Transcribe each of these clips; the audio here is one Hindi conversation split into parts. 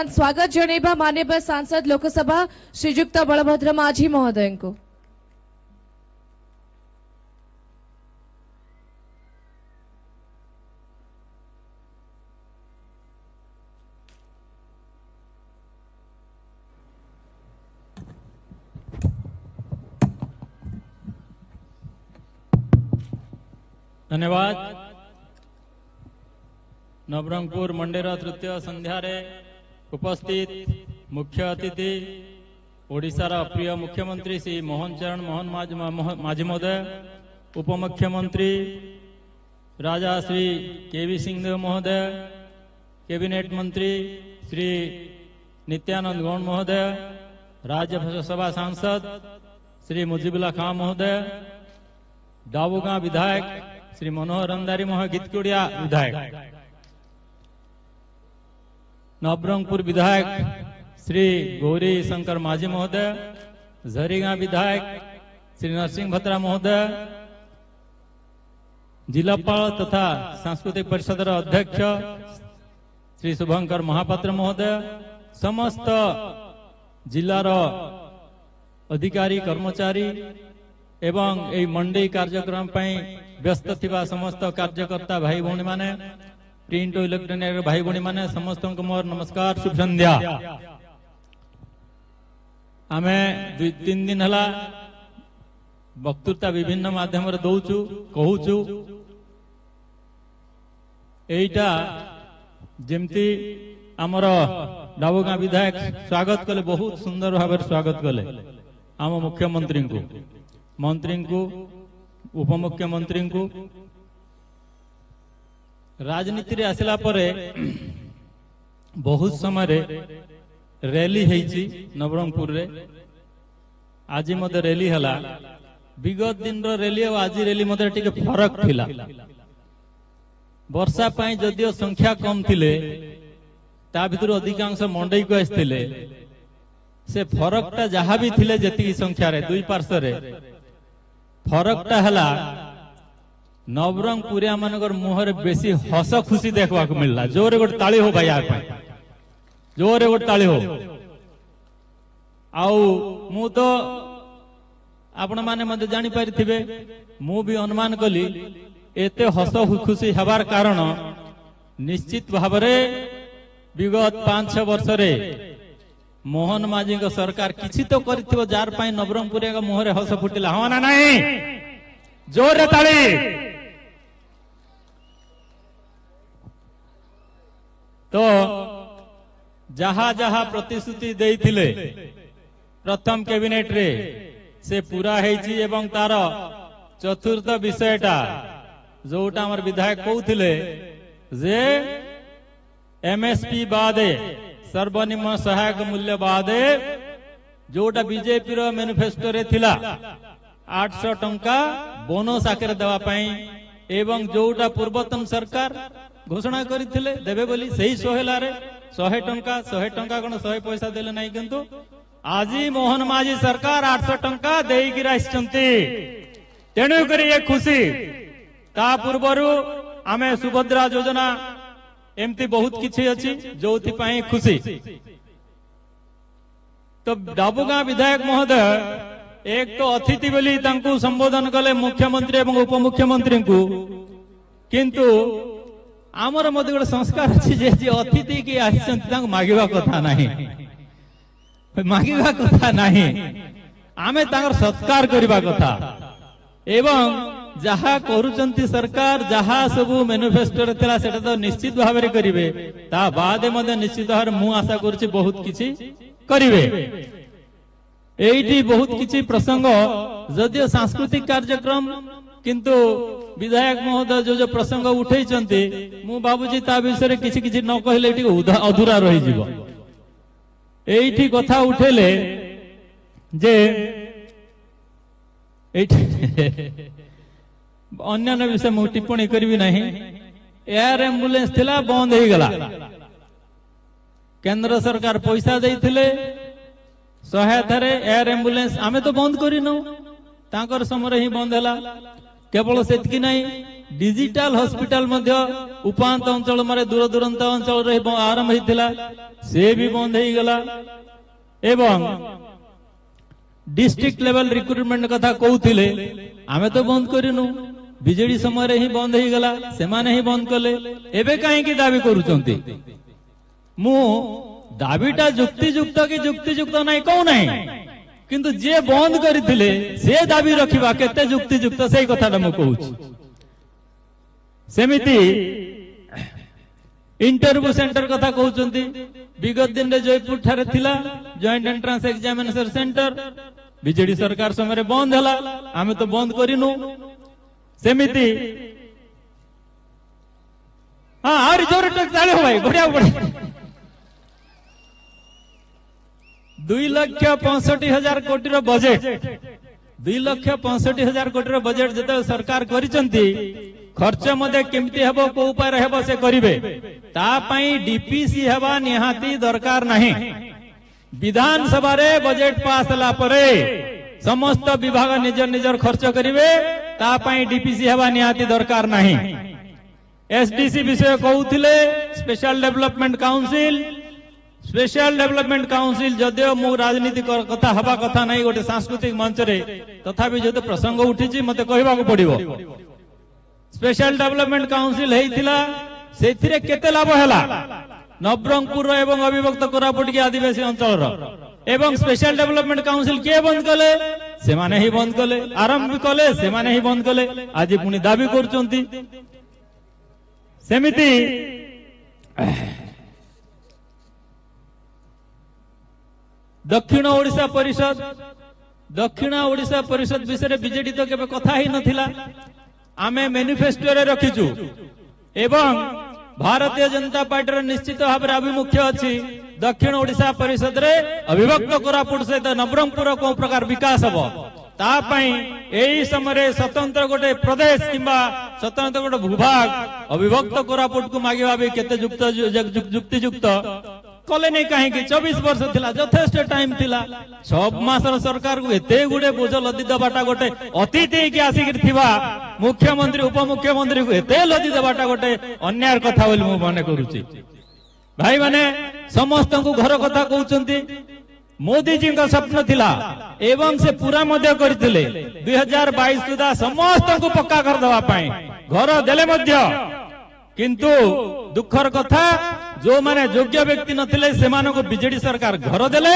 स्वागत जणेबा माननीय सांसद लोकसभा श्रीजुक्त बलभद्र माझी महोदय को। धन्यवाद। नवरंगपुर मंडेर तृतीय संध्यार उपस्थित मुख्य अतिथि ओडिशार प्रिय मुख्यमंत्री श्री मोहन चरण मोहन माझी महोदय, उपमुख्यमंत्री राजा श्री केवी सिंहदेव महोदय, कैबिनेट मंत्री श्री नित्यानंद गौड़ महोदय, राज्यसभा सांसद श्री मुजीबुल्लाह खां महोदय, डाबुगां विधायक श्री मनोहर अंधारी महोदय, गीतकुड़िया विधायक, नवरंगपुर विधायक श्री गौरी शंकर माझी महोदय, झरीगां विधायक श्री नरसिंह भत्रा महोदय, जिलापाल तथा सांस्कृतिक परिषद अध्यक्ष श्री शुभंकर महापात्र महोदय, समस्त जिलार अधिकारी कर्मचारी एवं ए मंडी कार्यक्रम व्यस्त थिबा समस्त कार्यकर्ता भाई भौणी माने, प्रिंट और इलेक्ट्रोनिक भाई भौणी माने समस्त को मोर नमस्कार, शुभ संध्या। आमे 2-3 दिन हला वक्तृता विभिन्न माध्यम रे दउचु कहूचु। एइटा जेमती आमर डाबुगां विधायक स्वागत कले, बहुत सुंदर भाव स्वागत कले आम मुख्यमंत्री को, मंत्री को, उपमुख्यमंत्री को। राजनीति रे आसला परे बहुत समय रैली हेची नवरंगपुर रे। आज मत रैली हला, विगत दिन रो रैली और आज रैली मत टिके फरक थिला। वर्षा पाई जदियो संख्या कम थिले, ता भितर अधिकांश मंडई को आसथिले। से फरकटा जहा भी थिले जति संख्या रे दुई पार्श्व रे फरकटा हला, नवरंगपुरिया मानकर मुहरे बेसी हस खुशी देखवा को मिलला। जोरे गोटे ताली हो भाई, यार पाई जोरे गोटे ताली हो। आउ मु तो आपण माने मते जानि पारिथिबे, मु भी अनुमान कली एते हस खुशी हबार कारण निश्चित भावरे विगत 5-6 वर्ष रे मोहन माझी को सरकार किछि तो करिथिबो, जार पाई नवरंगपुरिया का मुहरे हस फुटिला। हाँ ना नहीं? जोरे ताली। तो जहा जहा प्रतिश्रुति देइथिले प्रथम कैबिनेट रे से पूरा हेची, एवं तार चतुर्थ विषयटा जोटा हमर विधायक कहउथिले जे एमएसपी बादे सर्वनिम्न सहायक मूल्य बादे जोटा बीजेपी रो मैनिफेस्टो रे थिला 800 टंका बोनस आकर देवा पाई, एवं जोटा पूर्वतन सरकार घोषणा करथिले देबे बोली सही 100 टंका कोन 100 पैसा देले नाही, किंतु आजी मोहन माझी सरकार 800 टंका देई कि राइछंती। तेणु करी ये खुशी। ता पूर्वरु आमे सुभद्रा योजना एमती बहुत किछि अछि जोथि पाई खुशी। तो डाबुगां विधायक महोदय एक तो अतिथि बोली तांकु संबोधन कले मुख्यमंत्री एवं उपमुख्यमंत्री को, किंतु आमर मध्य गोटे संस्कार अच्छी जे अतिथि की आसिछंती मागिबा कथा नाही, मागिबा कथा नाही। आमे तांकर सत्कार करिबा कथा, एवं जहा करूचंती सरकार जहा सबु मैनिफेस्टो रे थिला सेटा तो निश्चित भाव रे करिवे। ता बादे मध्य निश्चित भाव मु आशा करूची बहुत किछि करिवे। एइटी बहुत किछि प्रसंग जदियो सांस्कृतिक कार्यक्रम, किंतु विधायक महोदय जो प्रसंग उठेइचंती मु बाबूजी ता विषय किछि किछि न कहले एटी अधूरा रहि जिवो। एइठी कथा उठेले जे अन्य विषय मु टिप्पणी करी नहीं। एयर एम्बुलेंस थिला बंद हो गला, केंद्र सरकार पैसा देइथिले सहायता रे एयर एम्बुलेंस आमे तो बंद करिनो, तांकर समय ही बंद हला। केवल सेतकी नहीं, डिजिटल हॉस्पिटल मध्य उपांत अंचल मारे दूर दूरंत अंचल रे आरंभ होइतिला से भी बंद हो गला एवं डिस्ट्रिक्ट लेवल रिक्रुटमेंट कथा कहूथिले आमे तो बंद करिनु बीजेडी समय रे ही बंद हो गला से माने ही बंद कले एबे काहे की दाबी करूचंती मु दाबीटा युक्तियुक्त कि युक्तियुक्त नहीं कहू नहीं किंतु जे बंद करथिले से दाबी रखिबा केते युक्तियुक्त सेही कथाटा मु कहूची सेमिति इंटरव्यू सेंटर कथा कहउचंती विगत दिन रे जयपुर ठारे थिला joint entrance examination centre BJD सरकार समय रे बंद हला आमे तो बंद करिनु सेमिति हां आरि जोर टक चाले हो भाई बढ़िया बढ़िया 2,65,000 कोटी रो बजेट 2,65,000 कोटी रो बजेट जते सरकार करिसंती खर्च मध्य केमती हेबो को उपाय हेबो से करिवे ता पई डीपीसी हेबा निहाती दरकार नहीं विधानसभा रे बजेट पास हला परे समस्त विभाग निज निजर खर्च करिवे ता पई डीपीसी हेबा निहाती दरकार नहीं एसडीसी विषय कहउथिले स्पेशल डेवलपमेंट काउंसिल जदियो मु राजनीति कथा हवा कथा नहीं गोटे सांस्कृतिक मंच रे तथापि जदि प्रसंग उठिची मते कहबा को पड़िबो स्पेशल डेवलपमेंट काउंसिल हेइथिला सेथिरे केते लाभ हैला नवरंगपुर एवं अविभक्त कोरापुट के आदिवासी अंचल एवं स्पेशल डेवलपमेंट काउंसिल के बंद कले से माने ही बंद कले आरंभ कले से माने ही बंद कले आज पुनी दाबी करचंती सेमिति दक्षिण ओडिशा परिषद विषय बीजेडी तो केबे कथा ही नथिला आमे मैनिफेस्टो रे रखिचु एवं भारतीय जनता पार्टी निश्चित भाव आभिमुख्य अच्छी दक्षिण ओडिशा परिषद रे अविभक्त कोरापुट सहित नवरंगपुर को प्रकार विकास हबो ता पई एही समय स्वतंत्र गोटे प्रदेश किंबा स्वतंत्र गोटे भूभाग अविभक्त कोरापुट को मागिबा भी केते युक्तियुक्त कले नहीं कहीं 24 वर्ष थिला यथेष्ट टाइम थिला 6 मासर सरकार को एते गुडे बोझ लदी दबाटा गोटे अतिथि के आसिक थिबा मुख्यमंत्री उपमुख्यमंत्री को एते लदी दबाटा गोटे अन्याय कथा बोली मु माने करूची भाई माने समस्त को घर कथा कहउचंती मोदी जी का स्वप्न थिला एवं से पूरा मध्य करथिले 2022 सुधा समस्त को पक्का कर दवा पाए घर देले मध्य किंतु दुखर कथा जो माने योग्य व्यक्ति नथिले सेमानो को बीजेडी सरकार घर देले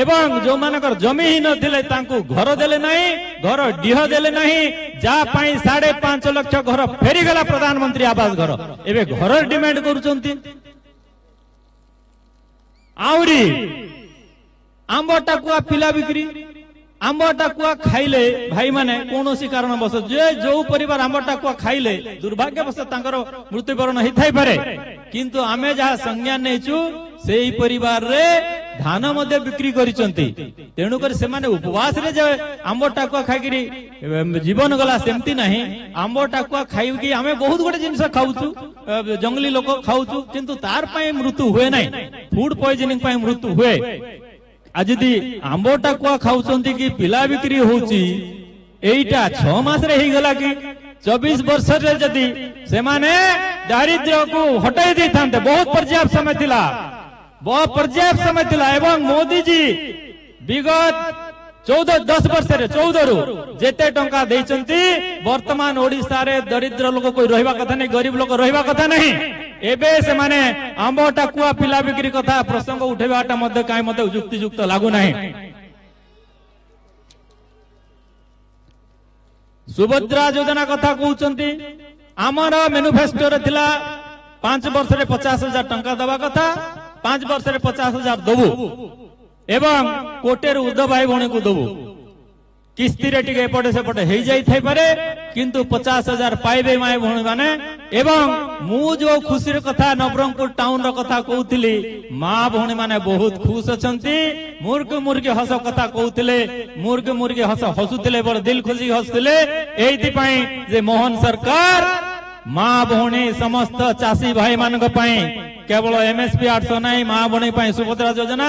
एवं जो मानकर जमी ही नथिले तांको घर देले नहीं घर डीह देले नहीं जा पाई 5.5 लाख घर फेरी गला प्रधानमंत्री आवास घर एबे घर डिमांड करूचंती आउरी आंब टाकुआ पिला बिक्री आंब टाकुआ खाइले भाई माने कोनोसी कारण बस जे जो परिवार आंब टाकुआ खाइले दुर्भाग्यवश तांकर मृत्युवरण होई थाई पारे किंतु आमे जहा संज्ञान नेचु सेही परिवार रे धान मध्य बिक्री करिसंती तेणु कर से माने उपवास रे जे आंब टाकुआ खाइकरी जीवन गला सेमती नहीं आंब टाकुआ खाइ कि आमे बहुत गोटे जिंस खाउछु जंगली लोक खाउछु किंतु तार पई मृत्यु हुए नहीं फूड पॉइजनिंग पई मृत्यु हुए आज यदि आंब टाकुआ खाउचंती कि पिला बिक्री होउची एइटा 6 मास रे ही गला कि 24 वर्ष रे जदि से माने दारिद्र्य को हटाई दै थांते बहुत पर्याप्त समय थिला एवं मोदी जी विगत 10 वर्ष रे 14 रु जेते टंका दैचंती वर्तमान ओडिसा रे दरिद्र लोक कोई रहिबा कथा नहीं गरीब लोक रहिबा कथा नहीं एबे से माने आंब टाकुआ पिला बिक्री कथा प्रसंग उठेबाटा मध्ये काई मध्ये युक्तियुक्त लागू नहीं सुभद्रा योजना कथा कहउचंती आमर मैनिफेस्टो रे थिला 5 वर्ष रे 50,000 टंका दबा कथा 5 वर्ष रे 50,000 दबु एवं कोटे उर्ध भाई भौणी को दबु किस्ती रे टिके एपटे सेपटे हो जाई थाई पारे किंतु 50,000 पाइबे माए भौणी माने एवं मु जो खुशी कथा नवरंगपुर टाउन रो कथा कहउथिली मां भौणी माने बहुत खुश अछंती मुर्ग हस कथा कहउथिले मुर्ग हस हसुथिले बड़ दिल खुशी हसुथिले एइथि पई जे मोहन सरकार मां भौणी समस्त चासी भाई मानक पई केवल एमएसपी 800 नहीं मां भौणी पई सुभद्रा योजना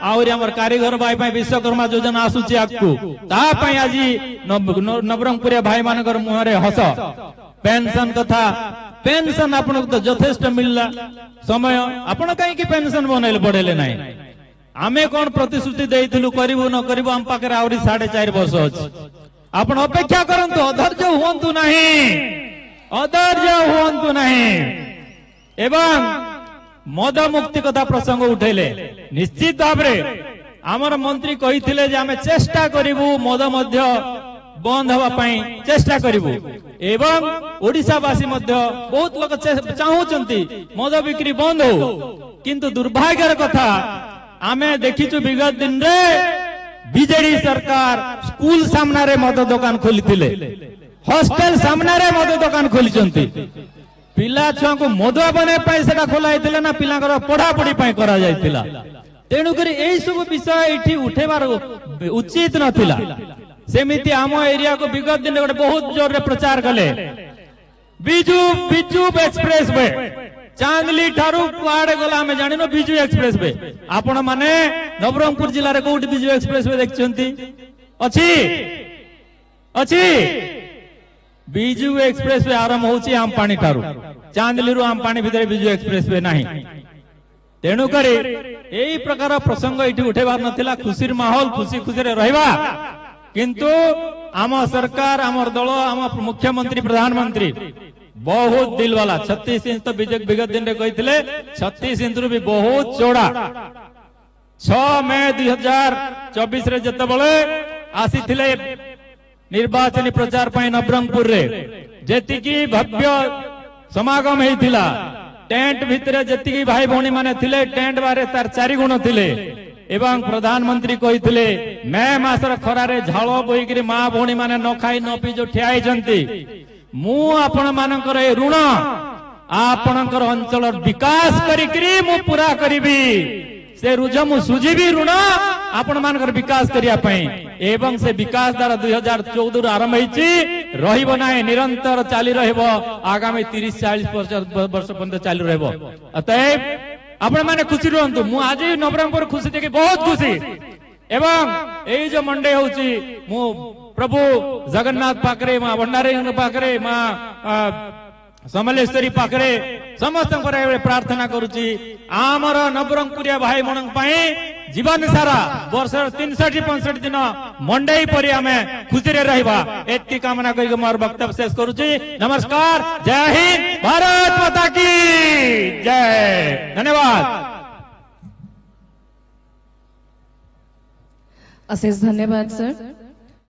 आउरी हमर कारीगर भाई पई विश्वकर्मा योजना आसुची आकु ता पई आजी नवरंगपुर भाई मानकर मुहरे हस पेंशन कथा पेंशन आपन तो यथेष्ट मिलला समय आपण कहीं पेंशन बनैले पड़ेले नाही आमे कौन प्रतिश्रुति देइथिलु करिवु न करिवु हम पाखरे आवरी 4.5 वर्ष अछि आपण अपेक्षा करंतु अधैर्य हुअंतु नाही एवं मद मुक्ति कथा प्रसंग उठेले निश्चित भाव आमर मंत्री कहिथिले जे आमे चेष्टा करिवु मद मध्य बंद हवा पाई चेष्टा करिवु एवं ओडिशावासी मध्य बहुत लोक चाहूचंती मद बिक्री बंद हो किंतु दुर्भाग्यर कथा आमे देखिचु विगत दिन रे बीजेडी सरकार स्कूल सामना रे मद दुकान खोलिथिले हॉस्टल सामना रे मद दुकान खोलिचंती पिला छुआ को मदुआ बने पाई सेटा खोला हेतिला ना पिलांकर पढ़ा पढ़ी पाई करा जायतिला तेणु करी एई सब विषय एठी उठेबार उचित नथिला सेमिति आम एरिया को विगत दिन गोटे बहुत जोर रे प्रचार कले बिजू एक्सप्रेस वे चांदली ठारू कुआडे गला हमें जानिनो बिजू एक्सप्रेस वे आपण माने नवरंगपुर जिल्ला रे कोउटी बिजू एक्सप्रेस वे देखछंती अछि बिजू एक्सप्रेस वे आरंभ होची आमपानी ठारू चांदली रु आमपानी भितर बिजू एक्सप्रेस वे नाही तेणु करी एई प्रकार प्रसंग एठी उठेबार नथिला खुशीर माहौल खुशी खुशी रे रहबा किंतु आम सरकार आमर दल आम मुख्यमंत्री प्रधानमंत्री बहुत दिल वाला 36 इंच तो विगत दिन कही 36 इंच रु भी बहुत चौड़ा 6 मई 2024 रे जतबले आसी निर्वाचन प्रचार पाई नवरंगपुर रे जेतिकी भव्य समागम हेतिला टेंट भितरे जेतिकी भाई भौणी माने थिले टेंट बारे तार 4 गुण थिले एवं प्रधानमंत्री कही मे मासर खरारे झाल बोईकरी माँ भौणी माने न खाई न पी जो ठियाई मु आपण मानकर ए ऋण आपणकर अंचल विकास करिकरी मु पूरा करिबी से रुझ मु सुझीबी ऋण आपण मानकर विकास करिया पई एवं से विकास द्वारा 2014 आरंभ होईची रहिबो नाही निरंतर चाली रहबो आगामी 30-40 वर्ष पर्यंत चालू रहबो अतएव आपण माने खुशी रहंतु मु आज नवरंगपुर खुशी देखि बहुत खुशी एवं एई जो मंडे होची मु प्रभु जगन्नाथ पाखरे मां भंडारी पाखरे मां समलेश्वरी पाखरे समस्त प्रार्थना करुची आमर नवरंगपुरिया भाई मन जीवन सारा वर्ष 63-65 दिन मंडई परी आमे खुशी रे रहिबा एति कामना करी मोर वक्तव्य शेष करुची नमस्कार जय हिंद भारत माता की जय धन्यवाद असेच धन्यवाद सर।